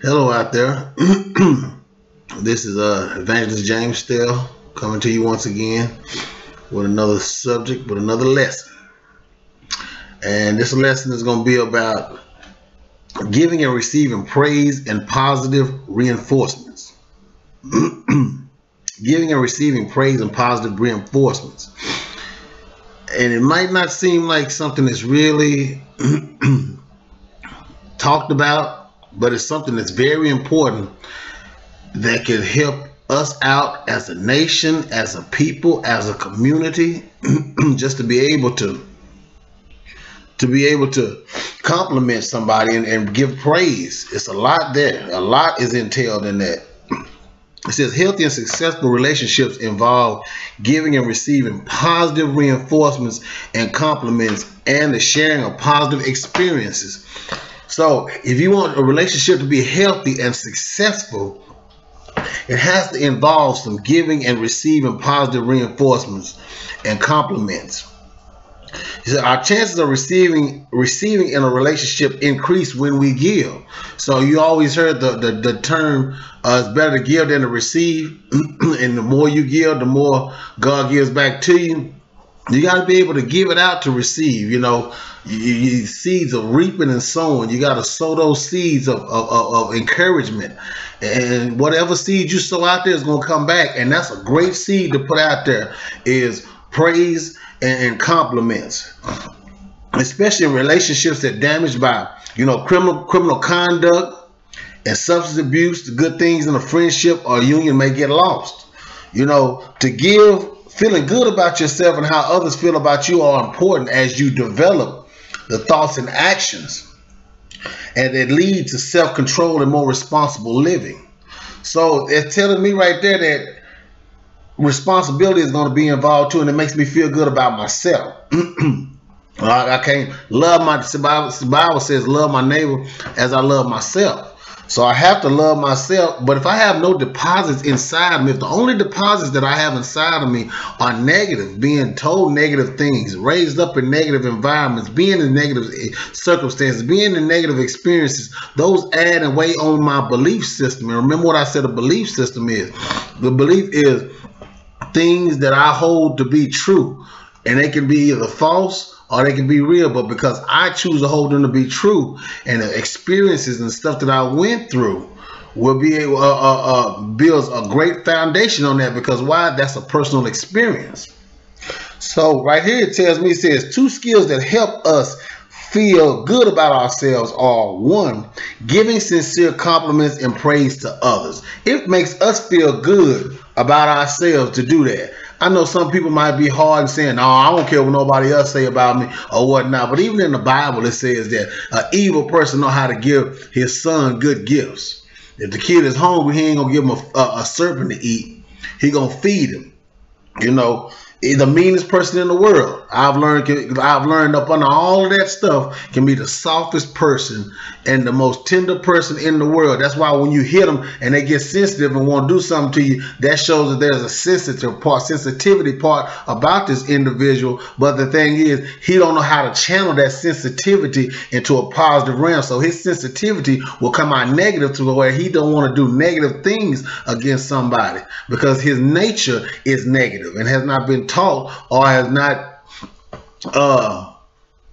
Hello out there. This is Evangelist James Stell coming to you once again with another subject, with another lesson. And this lesson is going to be about giving and receiving praise and positive reinforcements. Giving and receiving praise and positive reinforcements. And it might not seem like something that's really talked about, but it's something that's very important that can help us out as a nation, as a people, as a community, just to be able to compliment somebody and give praise. It's a lot there. A lot is entailed in that. It says healthy and successful relationships involve giving and receiving positive reinforcements and compliments and the sharing of positive experiences. So if you want a relationship to be healthy and successful, it has to involve some giving and receiving positive reinforcements and compliments. He said our chances of receiving in a relationship increase when we give. So you always heard the term, it's better to give than to receive. And the more you give, the more God gives back to you. You got to be able to give it out to receive. You know, you seeds of reaping and sowing. You got to sow those seeds of encouragement. And whatever seed you sow out there is going to come back. And that's a great seed to put out there, is praise and compliments. Especially in relationships that are damaged by, criminal conduct and substance abuse. The good things in a friendship or union may get lost. To give, feeling good about yourself and how others feel about you are important as you develop the thoughts and actions, and it leads to self-control and more responsible living. So it's telling me right there that responsibility is going to be involved too, and it makes me feel good about myself. I can't love the Bible says love my neighbor as I love myself. So I have to love myself. But if I have no deposits inside me, if the only deposits that I have inside of me are negative, being told negative things, raised up in negative environments, being in negative circumstances, being in negative experiences, those add and weigh on my belief system. And remember what I said a belief system is. The belief is things that I hold to be true. And they can be either false or they can be real, but because I choose to hold them to be true, and the experiences and stuff that I went through will be able builds a great foundation on that. Because why? That's a personal experience. So right here it tells me, it says two skills that help us feel good about ourselves are: one, giving sincere compliments and praise to others. It makes us feel good about ourselves to do that. I know some people might be hard and saying, no, I don't care what nobody else say about me or whatnot. But even in the Bible, it says that an evil person know how to give his son good gifts. If the kid is hungry, he ain't going to give him a serpent to eat. He going to feed him. The meanest person in the world, I've learned up under all of that stuff, can be the softest person and the most tender person in the world. That's why when you hit them and they get sensitive and want to do something to you, that shows that there's a sensitivity part about this individual. But the thing is, he don't know how to channel that sensitivity into a positive realm. So his sensitivity will come out negative to where he don't want to do negative things against somebody, because his nature is negative and has not been taught or has not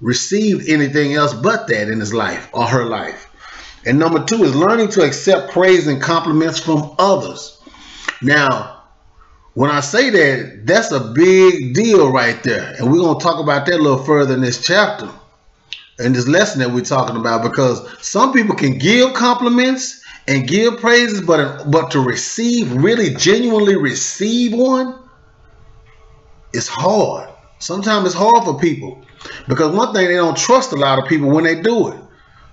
received anything else but that in his life or her life. And number two is learning to accept praise and compliments from others. Now, when I say that, that's a big deal right there. And we're going to talk about that a little further in this chapter, in this lesson that we're talking about, because some people can give compliments and give praises, but to receive, really genuinely receive one, it's hard. Sometimes it's hard for people, because one thing, they don't trust a lot of people when they do it.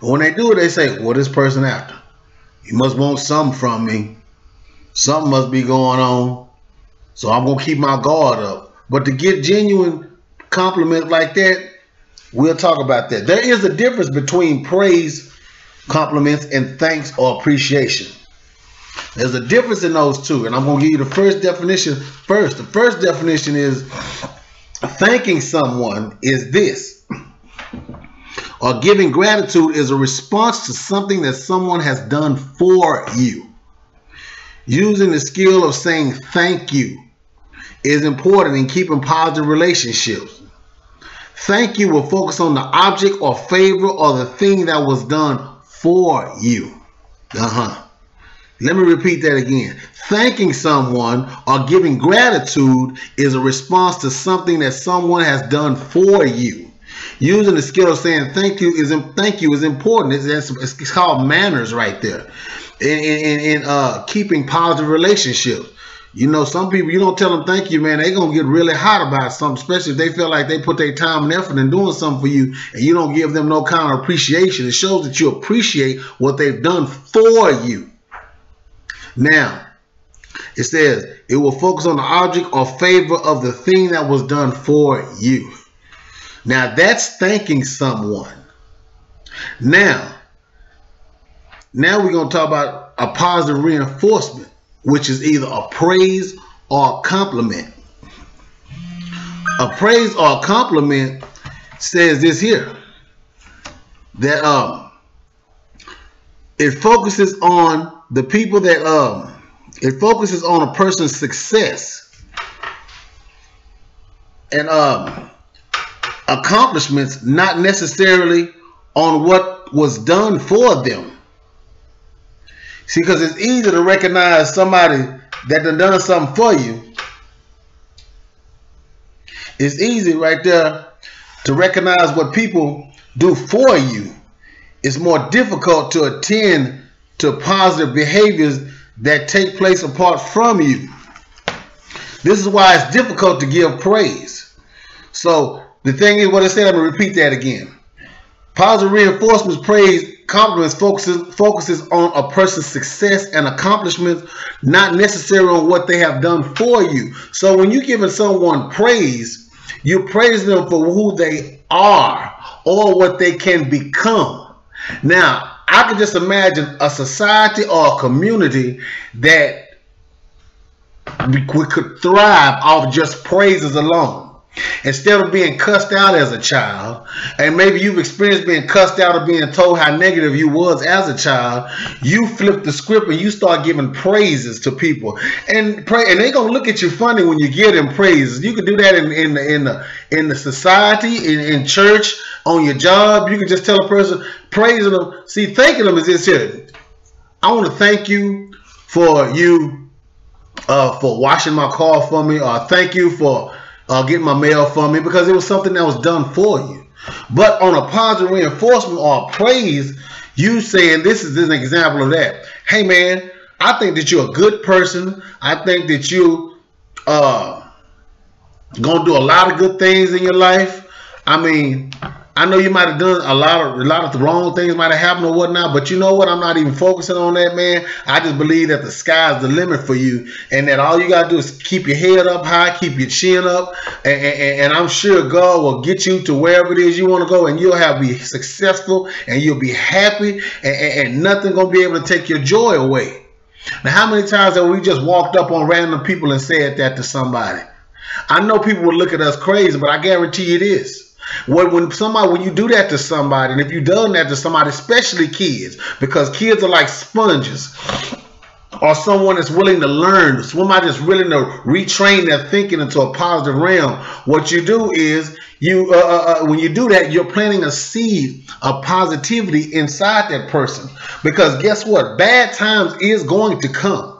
But when they do it, they say, well, this person after, he must want something from me. Something must be going on. So I'm going to keep my guard up. But to get genuine compliments like that, we'll talk about that. There is a difference between praise, compliments, and thanks or appreciation. There's a difference in those two, and I'm going to give you the first definition first. The first definition is thanking someone is this: or giving gratitude is a response to something that someone has done for you. Using the skill of saying thank you is important in keeping positive relationships. Thank you will focus on the object or favor or the thing that was done for you. Let me repeat that again. Thanking someone or giving gratitude is a response to something that someone has done for you. Using the skill of saying thank you is important. It's called manners right there. In keeping positive relationships. You know, some people, you don't tell them thank you, man, they're going to get really hot about something, especially if they feel like they put their time and effort in doing something for you and you don't give them no kind of appreciation. It shows that you appreciate what they've done for you. Now, it says it will focus on the object or favor of the thing that was done for you. Now, that's thanking someone. Now we're going to talk about a positive reinforcement, which is either a praise or a compliment. A praise or a compliment says this here, that it focuses on the people that it focuses on a person's success and accomplishments, not necessarily on what was done for them. See, because it's easy to recognize somebody that done something for you. It's easy right there to recognize what people do for you. It's more difficult to attend to positive behaviors that take place apart from you. This is why it's difficult to give praise. So the thing is what I said, I'm going to repeat that again. Positive reinforcements, praise, compliments focuses on a person's success and accomplishments, not necessarily on what they have done for you. So when you're giving someone praise, you praise them for who they are or what they can become. Now, I can just imagine a society or a community that we could thrive off just praises alone. Instead of being cussed out as a child, and maybe you've experienced being cussed out or being told how negative you was as a child, you flip the script and you start giving praises to people, and they're gonna look at you funny when you give them praises. You can do that in the society, in church, on your job. You can just tell a person, praising them. See, thanking them is this here. I want to thank you for washing my car for me, or thank you for getting my mail for me, because it was something that was done for you. But on a positive reinforcement or a praise, you saying, this is an example of that. Hey man, I think that you're a good person. I think that you gonna do a lot of good things in your life. I mean, I know you might have done a lot of the wrong things might have happened or whatnot, but you know what? I'm not even focusing on that, man. I just believe that the sky's the limit for you, and that all you gotta do is keep your head up high, keep your chin up, and I'm sure God will get you to wherever it is you want to go, and you'll be successful, and you'll be happy, and nothing gonna be able to take your joy away. Now, how many times have we just walked up on random people and said that to somebody? I know people will look at us crazy, but I guarantee you this. When you do that to somebody, and if you've done that to somebody, especially kids, because kids are like sponges, or someone that's willing to learn, somebody that's willing to retrain their thinking into a positive realm, what you do is when you do that, you're planting a seed of positivity inside that person. Because guess what? Bad times is going to come.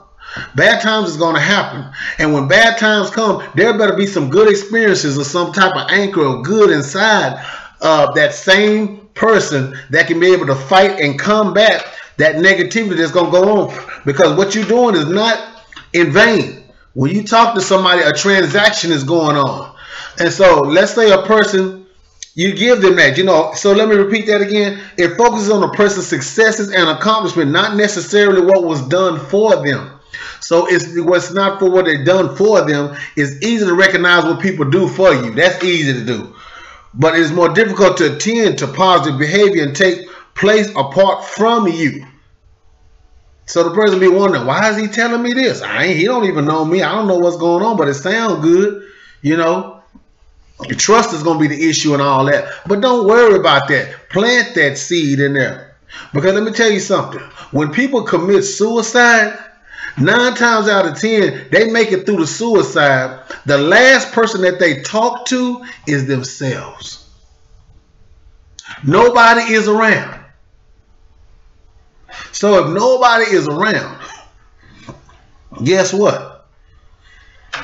Bad times is going to happen. And when bad times come, there better be some good experiences or some type of anchor of good inside that same person that can be able to fight and combat that negativity that's going to go on. Because what you're doing is not in vain. When you talk to somebody, a transaction is going on. And so let's say a person, you give them that, so let me repeat that again. It focuses on a person's successes and accomplishment, not necessarily what was done for them. So it's not for what they've done for them. It's easy to recognize what people do for you. That's easy to do. But it's more difficult to attend to positive behavior and take place apart from you. So the person be wondering, why is he telling me this? He don't even know me. I don't know what's going on, but it sounds good, Trust is going to be the issue and all that. But don't worry about that. Plant that seed in there. Because let me tell you something. When people commit suicide, 9 times out of 10, they make it through the suicide. The last person that they talk to is themselves. Nobody is around. So if nobody is around, guess what?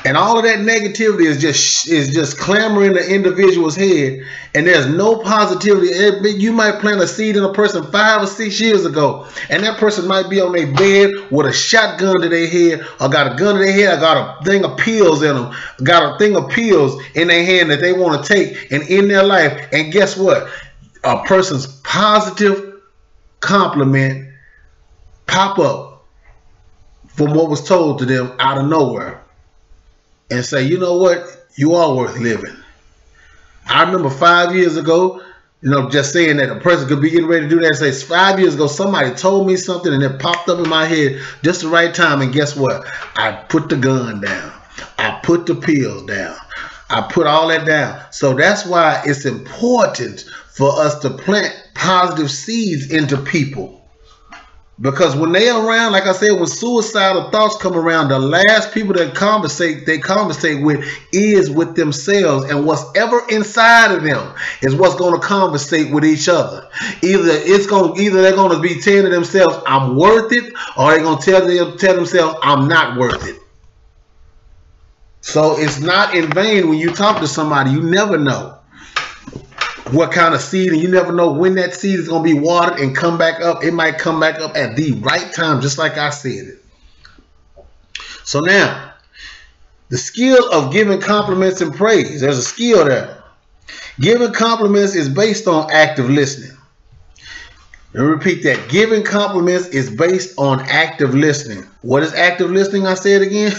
And all of that negativity is just clamoring the individual's head, and there's no positivity. You might plant a seed in a person 5 or 6 years ago, and that person might be on their bed with a shotgun to their head, or got a gun to their head, or got a thing of pills in them, got a thing of pills in their hand that they want to take and end their life. And guess what? A person's positive compliment pop up from what was told to them out of nowhere. And say, you know what? You are worth living. I remember 5 years ago, just saying that a person could be getting ready to do that. Say 5 years ago, somebody told me something and it popped up in my head just the right time. And guess what? I put the gun down. I put the pills down. I put all that down. So that's why it's important for us to plant positive seeds into people. Because when they are around, like I said, when suicidal thoughts come around, the last people that they conversate with is with themselves, and what's ever inside of them is what's going to conversate with each other. Either they're going to be telling themselves, "I'm worth it," or they're going to tell themselves, "I'm not worth it." So it's not in vain when you talk to somebody. You never know what kind of seed, and you never know when that seed is going to be watered and come back up. It might come back up at the right time, just like I said it. So now, the skill of giving compliments and praise. There's a skill there. Giving compliments is based on active listening. Let me repeat that. Giving compliments is based on active listening. What is active listening? I say it again.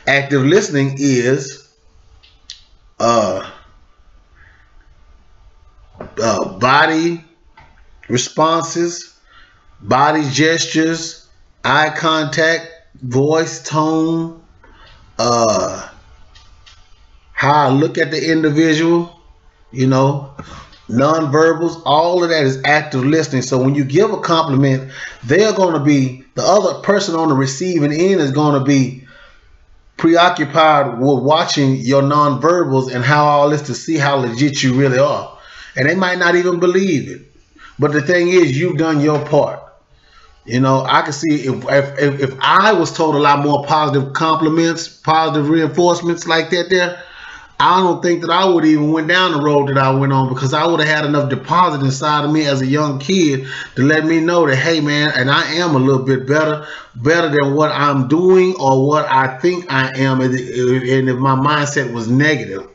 Active listening is body responses, body gestures, eye contact, voice tone, how I look at the individual, nonverbals, all of that is active listening. So when you give a compliment, they're going to be, the other person on the receiving end is going to be preoccupied with watching your nonverbals and how all this to see how legit you really are. And they might not even believe it. But the thing is, you've done your part. I can see if I was told a lot more positive compliments, positive reinforcements like that there, I don't think that I would even went down the road that I went on, because I would have had enough deposit inside of me as a young kid to let me know that, hey man, and I am a little bit better than what I'm doing or what I think I am, and if my mindset was negative.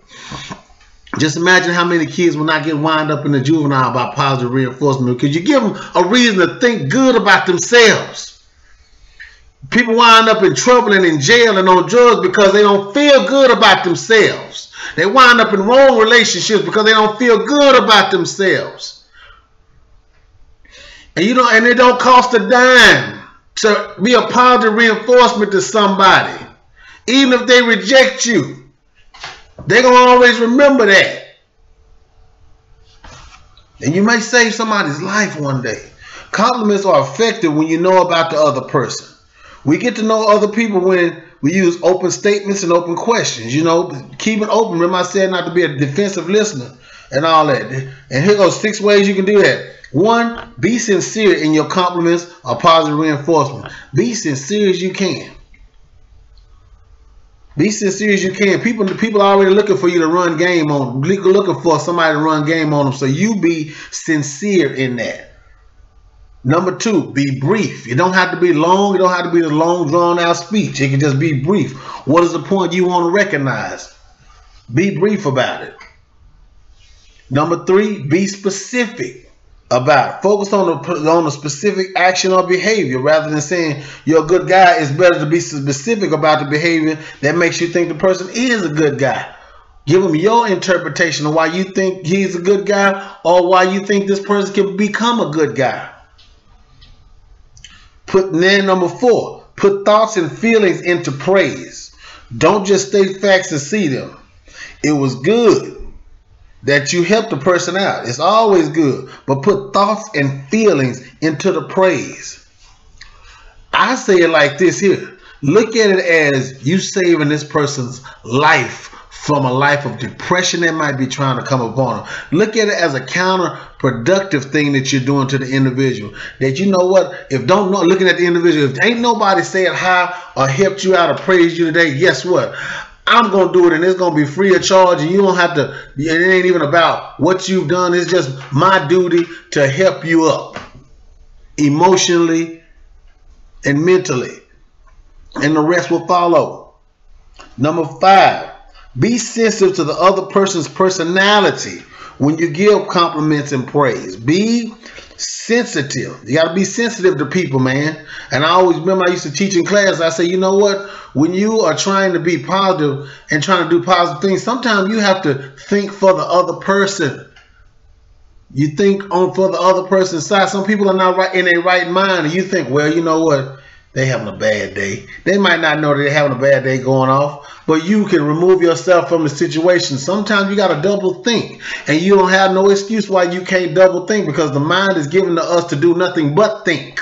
Just imagine how many kids will not get wind up in the juvenile by positive reinforcement, because you give them a reason to think good about themselves. People wind up in trouble and in jail and on drugs because they don't feel good about themselves. They wind up in wrong relationships because they don't feel good about themselves. And and it don't cost a dime to be a positive reinforcement to somebody. Even if they reject you, they're going to always remember that. And you may save somebody's life one day. Compliments are effective when you know about the other person. We get to know other people when we use open statements and open questions. Keep it open. Remember I said not to be a defensive listener and all that. And here goes 6 ways you can do that. 1, be sincere in your compliments or positive reinforcement. Be sincere as you can. Be sincere as you can. People are already looking for you to run game on them. Looking for somebody to run game on them. So you be sincere in that. Number 2, be brief. It don't have to be long. It don't have to be a long, drawn out speech. It can just be brief. What is the point you want to recognize? Be brief about it. Number 3, be specific about it. Focus on the specific action or behavior rather than saying you're a good guy. It's better to be specific about the behavior that makes you think the person is a good guy. Give them your interpretation of why you think he's a good guy or why you think this person can become a good guy. Number 4, put thoughts and feelings into praise. Don't just state facts and see them. It was good. that you help the person out. It's always good. But put thoughts and feelings into the praise. I say it like this here. Look at it as you saving this person's life from a life of depression that might be trying to come upon them. Look at it as a counterproductive thing that you're doing to the individual. That you know what, if don't know, looking at the individual, if ain't nobody saying hi or helped you out or praised you today, guess what? I'm going to do it, and it's going to be free of charge, and you don't have to, it ain't even about what you've done. It's just my duty to help you up emotionally and mentally, and the rest will follow. Number 5, be sensitive to the other person's personality when you give compliments and praise. Be sensitive. You got to be sensitive to people, man. And I always remember I used to teach in class. I say, you know what? When you are trying to be positive and trying to do positive things, sometimes you have to think for the other person. You think for the other person's side. Some people are not right in their right mind, and you think, well, you know what? They having a bad day. They might not know that they're having a bad day going off, but you can remove yourself from the situation. Sometimes you got to double think, and you don't have no excuse why you can't double think, because the mind is given to us to do nothing but think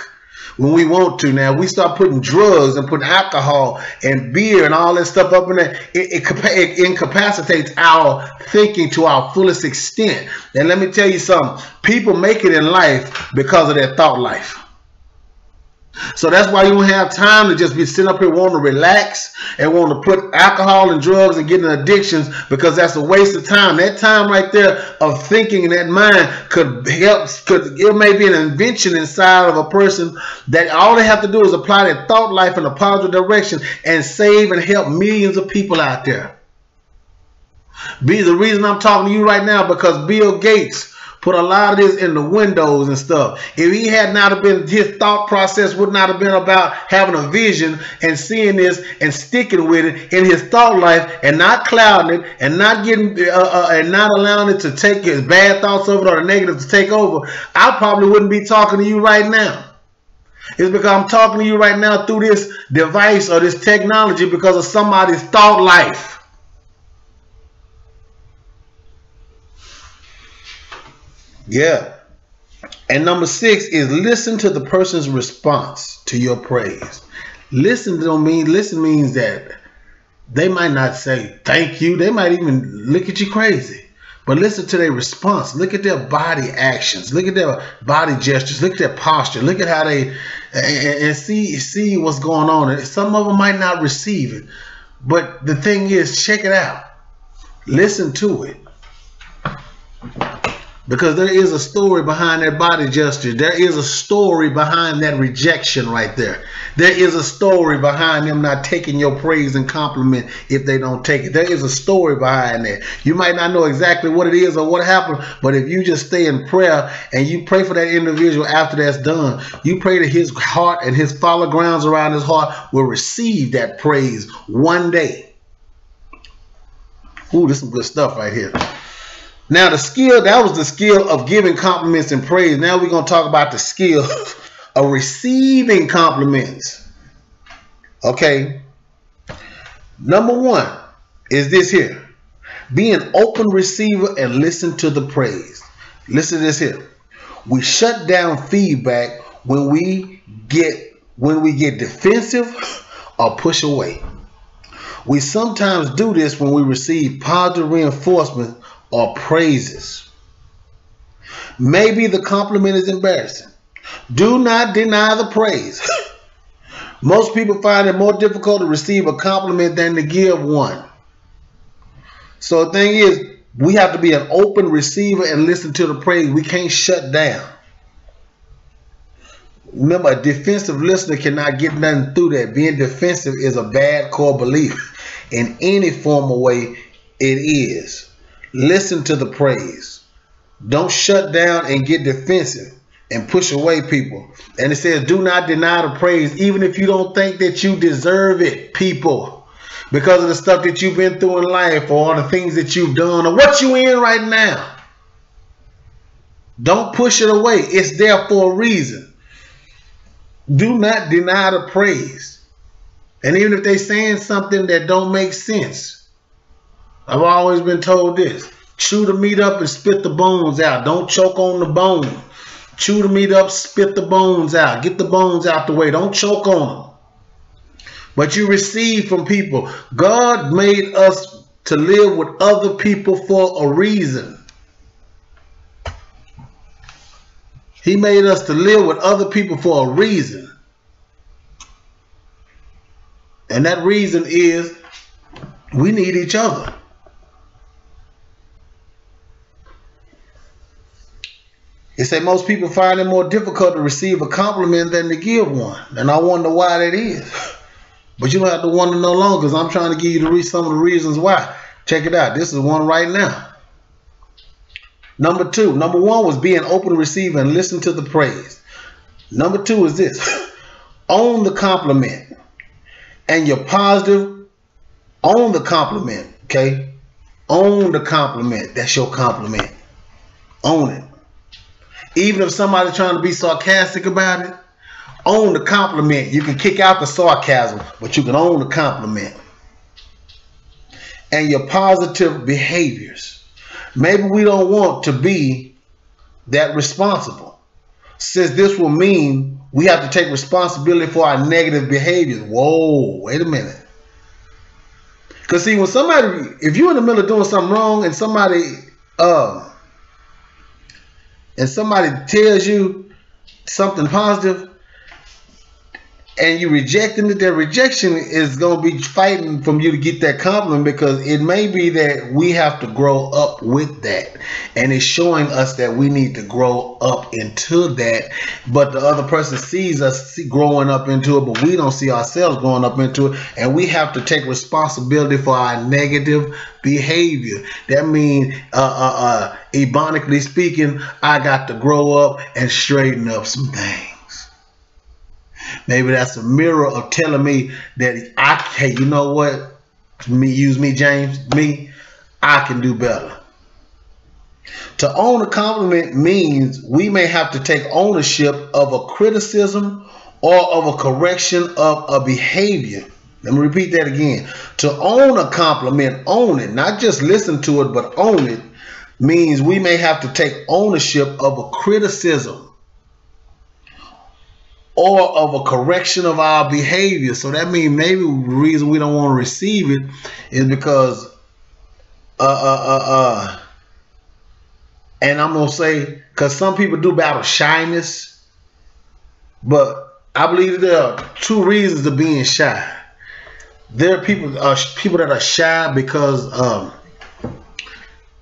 when we want to. Now, we start putting drugs and putting alcohol and beer and all that stuff up in there. It incapacitates our thinking to our fullest extent. And let me tell you something. People make it in life because of their thought life. So that's why you don't have time to just be sitting up here wanting to relax and want to put alcohol and drugs and getting addictions, because that's a waste of time. That time right there of thinking in that mind could help, it may be an invention inside of a person that all they have to do is apply their thought life in a positive direction and save and help millions of people out there. The reason I'm talking to you right now, because Bill Gates put a lot of this in the windows and stuff. If he had not have been, his thought process would not have been about having a vision and seeing this and sticking with it in his thought life and not clouding it and not getting and not allowing it to take his bad thoughts over or the negative to take over, I probably wouldn't be talking to you right now. It's because I'm talking to you right now through this device or this technology because of somebody's thought life. Yeah. And number 6 is listen to the person's response to your praise. Listen means that they might not say thank you. They might even look at you crazy. But listen to their response. Look at their body actions. Look at their body gestures. Look at their posture. Look at how they and see what's going on. And some of them might not receive it. But the thing is, check it out. Listen to it. Because there is a story behind that body gesture. There is a story behind that rejection right there. There is a story behind them not taking your praise and compliment if they don't take it. There is a story behind that. You might not know exactly what it is or what happened, but if you just stay in prayer and you pray for that individual after that's done, you pray that his heart and his follow grounds around his heart will receive that praise one day. Ooh, this is some good stuff right here. Now the skill, that was the skill of giving compliments and praise. Now we're going to talk about the skill of receiving compliments. Okay. Number 1 is this here. Be an open receiver and listen to the praise. Listen to this here. We shut down feedback when we get defensive or push away. We sometimes do this when we receive positive reinforcement or praises. Maybe the compliment is embarrassing. Do not deny the praise. Most people find it more difficult to receive a compliment than to give one. So the thing is, we have to be an open receiver and listen to the praise. We can't shut down. Remember, a defensive listener cannot get nothing through that. Being defensive is a bad core belief. In any formal way, it is. Listen to the praise. Don't shut down and get defensive and push away people. And it says, do not deny the praise, even if you don't think that you deserve it, people, because of the stuff that you've been through in life or the things that you've done or what you're in right now. Don't push it away. It's there for a reason. Do not deny the praise. And even if they're saying something that don't make sense, I've always been told this. Chew the meat up and spit the bones out. Don't choke on the bone. Chew the meat up, spit the bones out. Get the bones out the way. Don't choke on them. But you receive from people. God made us to live with other people for a reason. He made us to live with other people for a reason. And that reason is we need each other. It say most people find it more difficult to receive a compliment than to give one. And I wonder why that is. But you don't have to wonder no longer, because I'm trying to give you some of the reasons why. Check it out. This is one right now. Number one was being open to receive and listen to the praise. Number two is this. Own the compliment. And you're positive. Own the compliment. Okay? Own the compliment. That's your compliment. Own it. Even if somebody's trying to be sarcastic about it, own the compliment. You can kick out the sarcasm, but you can own the compliment. And your positive behaviors. Maybe we don't want to be that responsible, since this will mean we have to take responsibility for our negative behaviors. Whoa, wait a minute. Because see, when somebody, if you're in the middle of doing something wrong and somebody tells you something positive and you rejecting it, that rejection is going to be fighting from you to get that compliment, because it may be that we have to grow up with that, and it's showing us that we need to grow up into that, but the other person sees us growing up into it, but we don't see ourselves growing up into it, and we have to take responsibility for our negative behavior. That means ebonically speaking, I got to grow up and straighten up some things. Maybe that's a mirror of telling me that hey, you know what? Use me, James. I can do better. To own a compliment means we may have to take ownership of a criticism or of a correction of a behavior. Let me repeat that again. To own a compliment, own it. Not just listen to it, but own it means we may have to take ownership of a criticism or of a correction of our behavior. So that means maybe the reason we don't want to receive it is because and I'm gonna say, because some people do battle shyness, but I believe there are two reasons to being shy. There are people that are shy because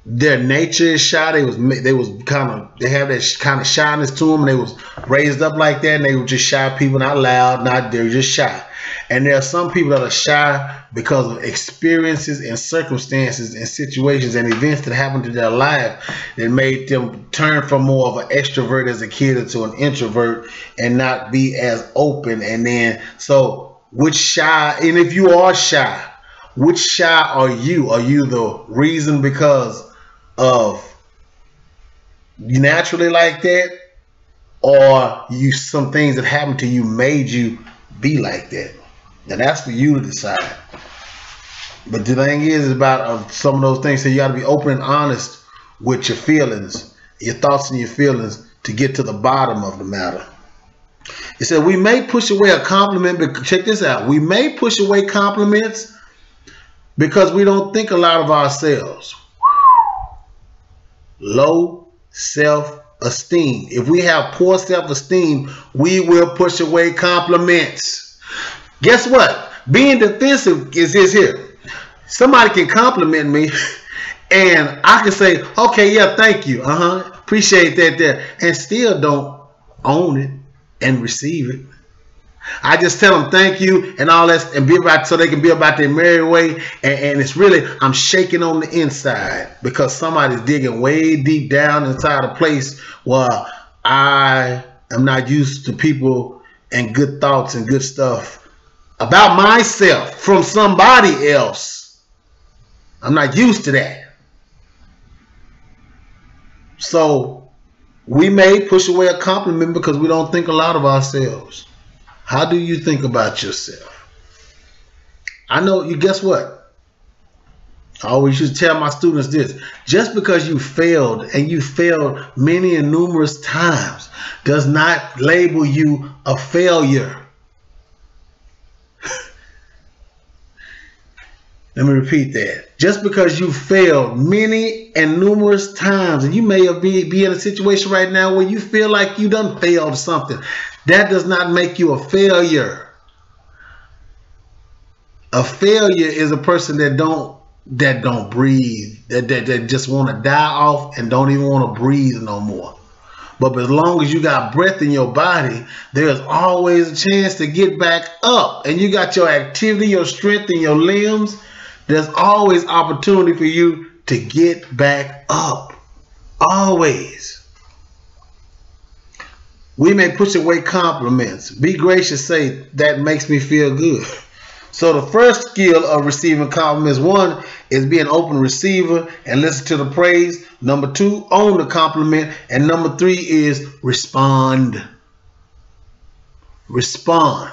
their nature is shy. They have that kind of shyness to them. They was raised up like that, and they were just shy people, not loud, they're just shy. And there are some people that are shy because of experiences and circumstances and situations and events that happened to their life that made them turn from more of an extrovert as a kid into an introvert and not be as open. And then, so which shy, and if you are shy, which shy are you? Are you the reason because of you naturally like that, or you some things that happened to you made you be like that? And that's for you to decide. But the thing is about some of those things, so you got to be open and honest with your feelings, your thoughts and your feelings, to get to the bottom of the matter. It said we may push away a compliment, but check this out. We may push away compliments because we don't think a lot of ourselves. Low self-esteem. If we have poor self-esteem, we will push away compliments. Guess what? Being defensive is here. Somebody can compliment me and I can say, okay, yeah, thank you. Appreciate that there. And still don't own it and receive it. I just tell them thank you and all that, and be about, so they can be about their merry way. And it's really, I'm shaking on the inside because somebody's digging way deep down inside a place where I am not used to people and good thoughts and good stuff about myself from somebody else. I'm not used to that. So we may push away a compliment because we don't think a lot of ourselves. How do you think about yourself? I know you, guess what? I always used to tell my students this: just because you failed, and you failed many and numerous times, does not label you a failure. Let me repeat that. Just because you failed many and numerous times, and you may be in a situation right now where you feel like you done failed something, that does not make you a failure. A failure is a person that don't breathe, that just want to die off and don't even want to breathe no more. But as long as you got breath in your body, there's always a chance to get back up. And you got your activity, your strength in your limbs. There's always opportunity for you to get back up. Always. We may push away compliments. Be gracious, say, that makes me feel good. So the first skill of receiving compliments, one, is be an open receiver and listen to the praise. Number two, own the compliment. And number three is respond. Respond.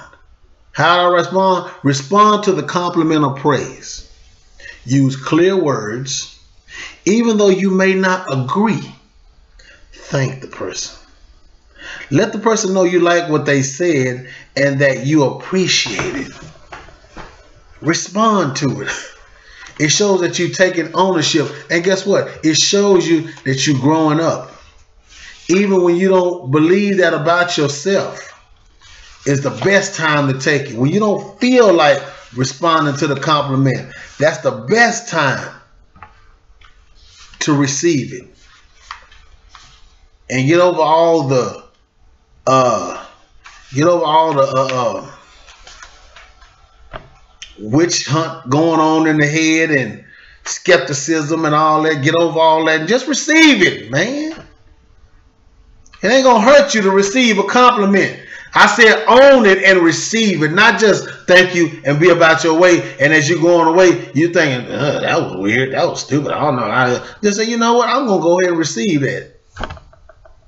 How do I respond? Respond to the compliment of praise. Use clear words. Even though you may not agree, thank the person. Let the person know you like what they said and that you appreciate it. Respond to it. It shows that you're taking ownership. And guess what? It shows you that you're growing up. Even when you don't believe that about yourself, it's the best time to take it. When you don't feel like responding to the compliment, that's the best time to receive it. And get over all the witch hunt going on in the head and skepticism and all that. Get over all that and just receive it, man. It ain't gonna hurt you to receive a compliment. I said own it and receive it, not just thank you and be about your way. And as you're going away, you're thinking, that was weird, that was stupid, I don't know. Just say, you know what, I'm gonna go ahead and receive that.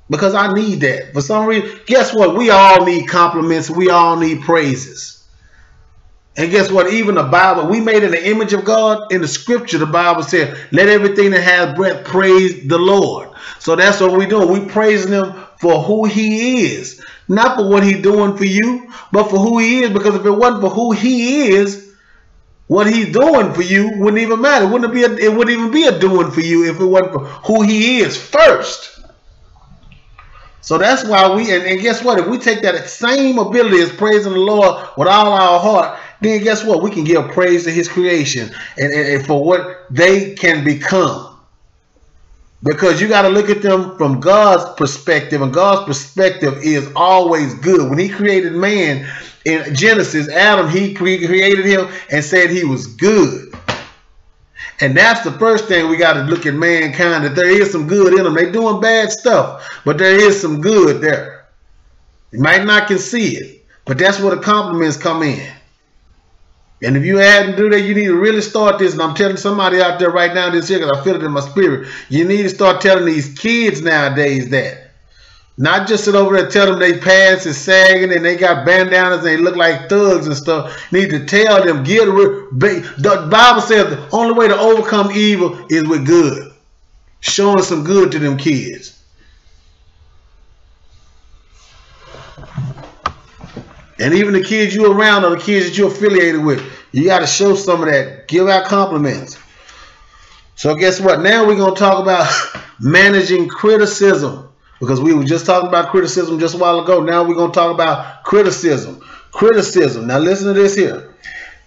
Because I need that. For some reason, guess what? We all need compliments. We all need praises. And guess what? Even the Bible, we made in the image of God. In the scripture, the Bible said, let everything that has breath praise the Lord. So that's what we're doing. We praising him for who he is. Not for what he's doing for you, but for who he is. Because if it wasn't for who he is, what he's doing for you wouldn't even matter. It wouldn't even be a doing for you if it wasn't for who he is first. So that's why and guess what? If we take that same ability as praising the Lord with all our heart, then guess what? We can give praise to his creation and for what they can become. Because you got to look at them from God's perspective, and God's perspective is always good. When he created man in Genesis, Adam, he created him and said he was good. And that's the first thing we got to look at mankind, that there is some good in them. They're doing bad stuff, but there is some good there. You might not can see it, but that's where the compliments come in. And if you hadn't do that, you need to really start this. And I'm telling somebody out there right now this year, because I feel it in my spirit. You need to start telling these kids nowadays that. Not just sit over there and tell them they pants is sagging and they got bandanas and they look like thugs and stuff. You need to tell them, the Bible says the only way to overcome evil is with good. Showing some good to them kids. And even the kids you around or the kids that you're affiliated with, you got to show some of that. Give out compliments. So guess what? Now we're going to talk about managing criticism. Because we were just talking about criticism just a while ago. Now we're going to talk about criticism. Criticism. Now listen to this here.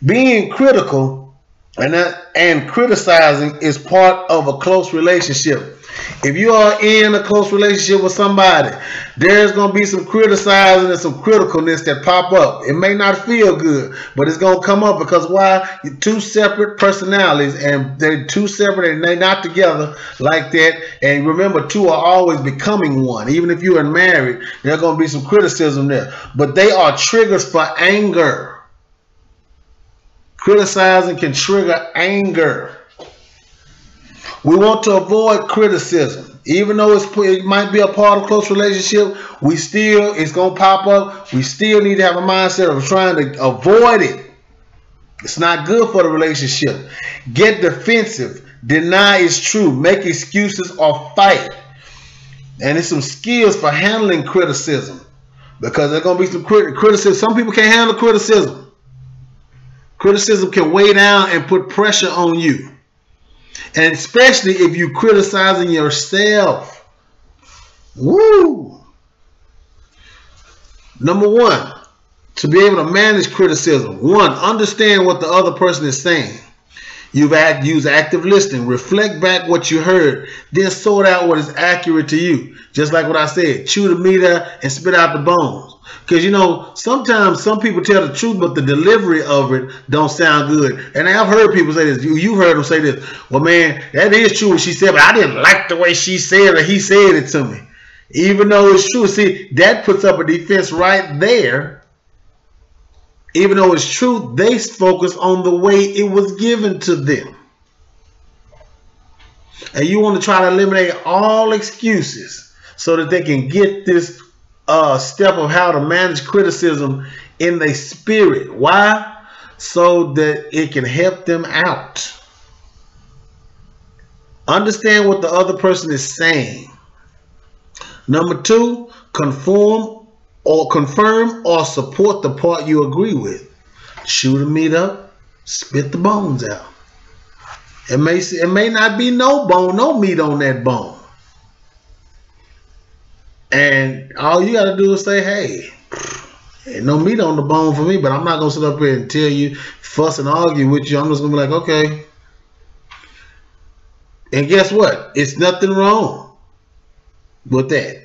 Being critical and criticizing is part of a close relationship. If you are in a close relationship with somebody, there's going to be some criticizing and some criticalness that pop up. It may not feel good, but it's going to come up because why? Two separate personalities, and they're two separate and they're not together like that. And remember, two are always becoming one. Even if you are married, there's going to be some criticism there. But they are triggers for anger. Criticizing can trigger anger. We want to avoid criticism. Even though it might be a part of a close relationship, it's going to pop up. We still need to have a mindset of trying to avoid it. It's not good for the relationship. Get defensive. Deny is true. Make excuses or fight. And it's some skills for handling criticism. Because there's going to be some criticism. Some people can't handle criticism. Criticism can weigh down and put pressure on you. And especially if you're criticizing yourself. Woo! Number one, to be able to manage criticism. One, understand what the other person is saying. Use active listening. Reflect back what you heard. Then sort out what is accurate to you. Just like what I said. Chew the meat out and spit out the bones. Because, you know, sometimes some people tell the truth, but the delivery of it don't sound good. And I've heard people say this. You've heard them say this. Well, man, that is true what she said, but I didn't like the way she said it or he said it to me. Even though it's true. See, that puts up a defense right there. Even though it's true, they focus on the way it was given to them. And you want to try to eliminate all excuses so that they can get this step of how to manage criticism in their spirit. Why? So that it can help them out. Understand what the other person is saying. Number two, confirm or support the part you agree with. Chew the meat up, spit the bones out. It may not be no meat on that bone. And all you got to do is say, hey, ain't no meat on the bone for me, but I'm not going to sit up here and tell you, fuss and argue with you. I'm just going to be like, okay. And guess what? It's nothing wrong with that.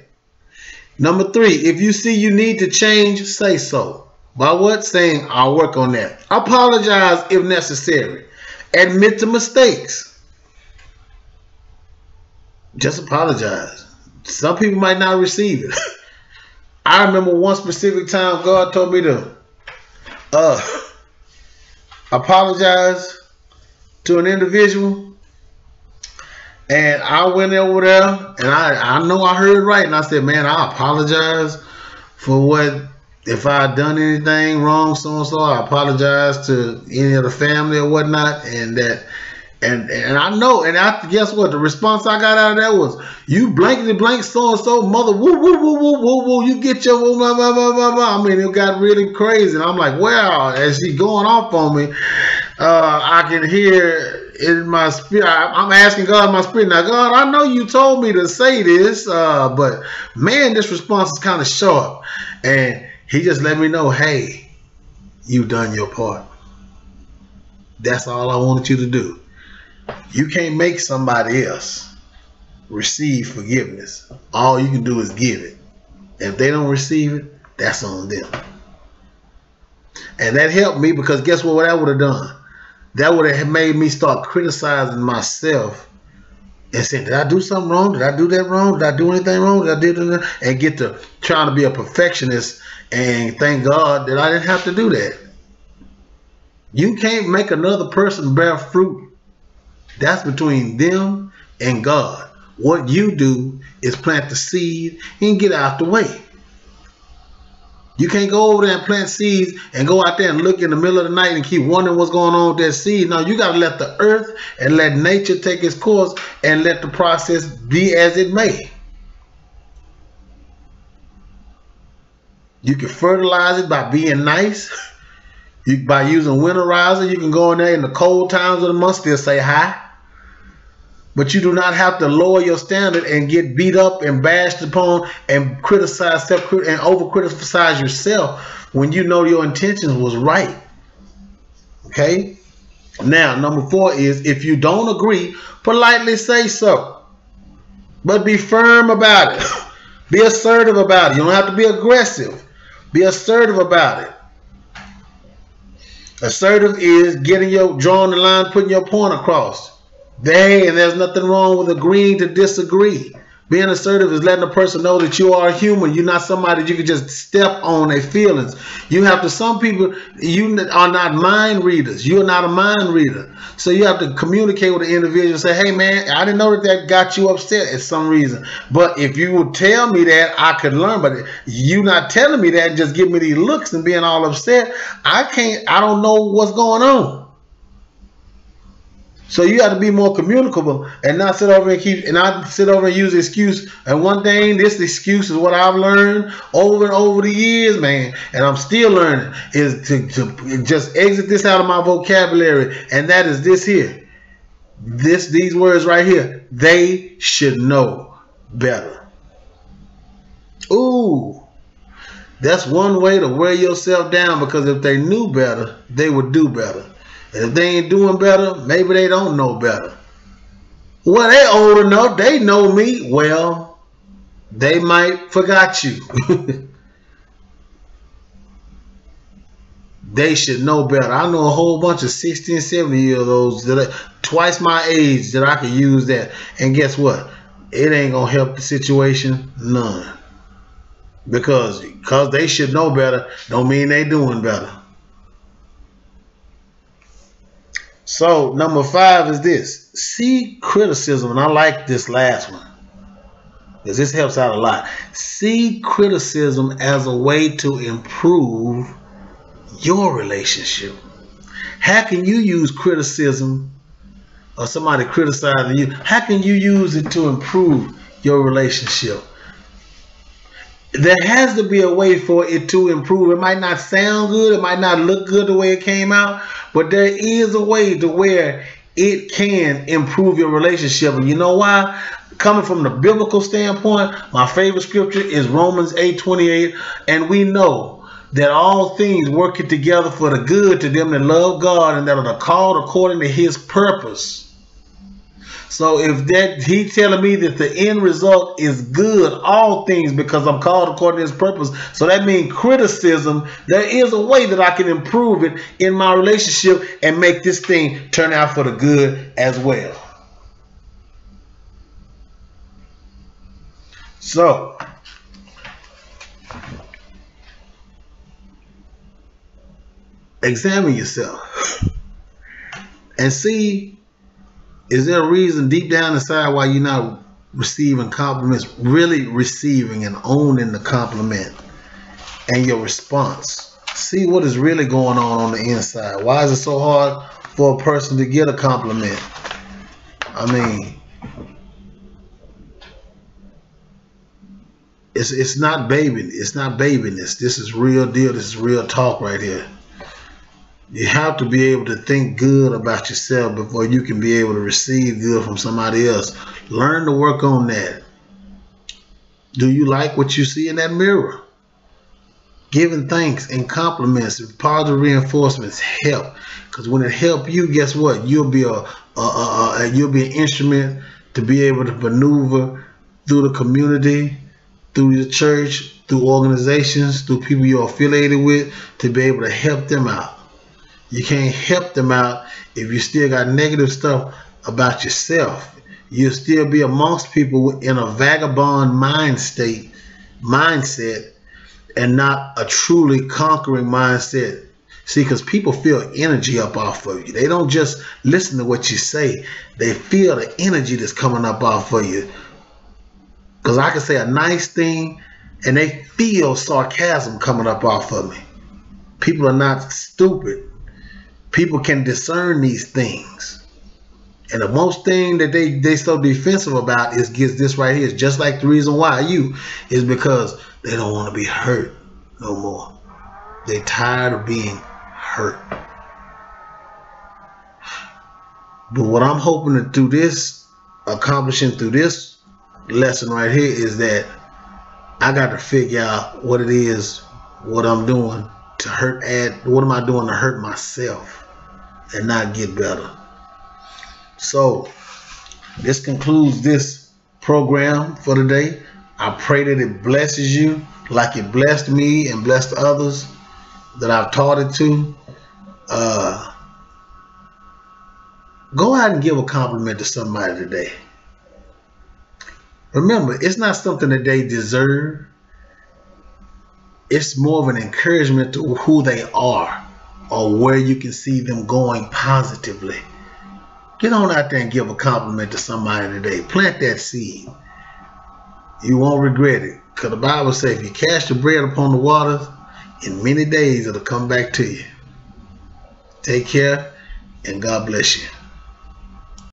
Number three, if you see you need to change, say so. By what? Saying, I'll work on that. Apologize if necessary. Admit to mistakes. Just apologize. Some people might not receive it. I remember one specific time God told me to apologize to an individual. And I went over there, and I know I heard right, and I said, man, I apologize for what, if I had done anything wrong, so-and-so, I apologize to any of the family or whatnot, and that, and I know, and guess what, the response I got out of that was, you blankety blank so-and-so, mother, woo, woo, woo, woo, woo, woo, you get your, blah, blah, blah, blah, blah. I mean, it got really crazy, and I'm like, wow, as she going off on me, I can hear in my spirit, I'm asking God in my spirit, now God, I know you told me to say this, but man, this response is kind of sharp. And he just let me know, hey, you've done your part. That's all I wanted you to do. You can't make somebody else receive forgiveness. All you can do is give it. If they don't receive it, that's on them. And that helped me, because guess what that would have done? That would have made me start criticizing myself and saying, did I do something wrong? Did I do that wrong? Did I do anything wrong? Did I do that? And get to trying to be a perfectionist, and thank God that I didn't have to do that. You can't make another person bear fruit. That's between them and God. What you do is plant the seed and get out the way. You can't go over there and plant seeds and go out there and look in the middle of the night and keep wondering what's going on with that seed. No, you got to let the earth and let nature take its course and let the process be as it may. You can fertilize it by being nice. By using winterizer, you can go in there in the cold times of the month, still say hi. But you do not have to lower your standard and get beat up and bashed upon and criticize and over-criticize yourself when you know your intentions was right. Okay? Now, number 4 is, if you don't agree, politely say so. But be firm about it. Be assertive about it. You don't have to be aggressive. Be assertive about it. Assertive is drawing the line, putting your point across. And there's nothing wrong with agreeing to disagree. Being assertive is letting a person know that you are human. You're not somebody that you can just step on their feelings. You have to, some people, you are not mind readers. You're not a mind reader. So you have to communicate with the individual and say, hey man, I didn't know that got you upset at some reason. But if you would tell me that, I could learn. But you not telling me that and just give me these looks and being all upset, I don't know what's going on. So you have to be more communicable and not sit over and use the excuse. And one thing, this excuse is what I've learned over and over the years, man, and I'm still learning, is to just exit this out of my vocabulary. And that is this here. These words right here. They should know better. Ooh. That's one way to wear yourself down, because if they knew better, they would do better. And if they ain't doing better, maybe they don't know better. Well, they old enough, they know me. Well, they might forgot you. They should know better. I know a whole bunch of 60 and 70-year-olds that are twice my age that I could use that. And guess what? It ain't going to help the situation none. Because they should know better don't mean they doing better. So number 5 is this. See criticism, and I like this last one because this helps out a lot. See criticism as a way to improve your relationship. How can you use criticism or somebody criticizing you? How can you use it to improve your relationship? There has to be a way for it to improve. It might not sound good. It might not look good the way it came out. But there is a way to where it can improve your relationship. And you know why? Coming from the biblical standpoint, my favorite scripture is Romans 8:28. And we know that all things work it together for the good to them that love God and that are called according to his purpose. So if he telling me that the end result is good, all things, because I'm called according to his purpose. So that means criticism, there is a way that I can improve it in my relationship and make this thing turn out for the good as well. So examine yourself and see, is there a reason deep down inside why you're not receiving compliments, really receiving and owning the compliment and your response? See what is really going on the inside. Why is it so hard for a person to get a compliment? I mean, it's not baby. It's not babiness. This is real deal. This is real talk right here. You have to be able to think good about yourself before you can be able to receive good from somebody else. Learn to work on that. Do you like what you see in that mirror? Giving thanks and compliments and positive reinforcements help. Because when it helps you, guess what? You'll be an instrument to be able to maneuver through the community, through the church, through organizations, through people you're affiliated with, to be able to help them out. You can't help them out if you still got negative stuff about yourself. You'll still be amongst people in a vagabond mindset and not a truly conquering mindset. See, because people feel energy up off of you. They don't just listen to what you say. They feel the energy that's coming up off of you. Because I can say a nice thing and they feel sarcasm coming up off of me. People are not stupid. People can discern these things. And the most thing that they so defensive about is this right here. It's just like the reason why is because they don't want to be hurt no more. They're tired of being hurt. But what I'm hoping to accomplishing through this lesson right here is that I got to figure out what it is, what I'm doing to what am I doing to hurt myself and not get better. So this concludes this program for today. I pray that it blesses you like it blessed me and blessed others that I've taught it to. Go out and give a compliment to somebody today. Remember, it's not something that they deserve. It's more of an encouragement to who they are or where you can see them going positively. Get on out there and give a compliment to somebody today. Plant that seed. You won't regret it. Because the Bible says if you cast your bread upon the waters, in many days it'll come back to you. Take care and God bless you.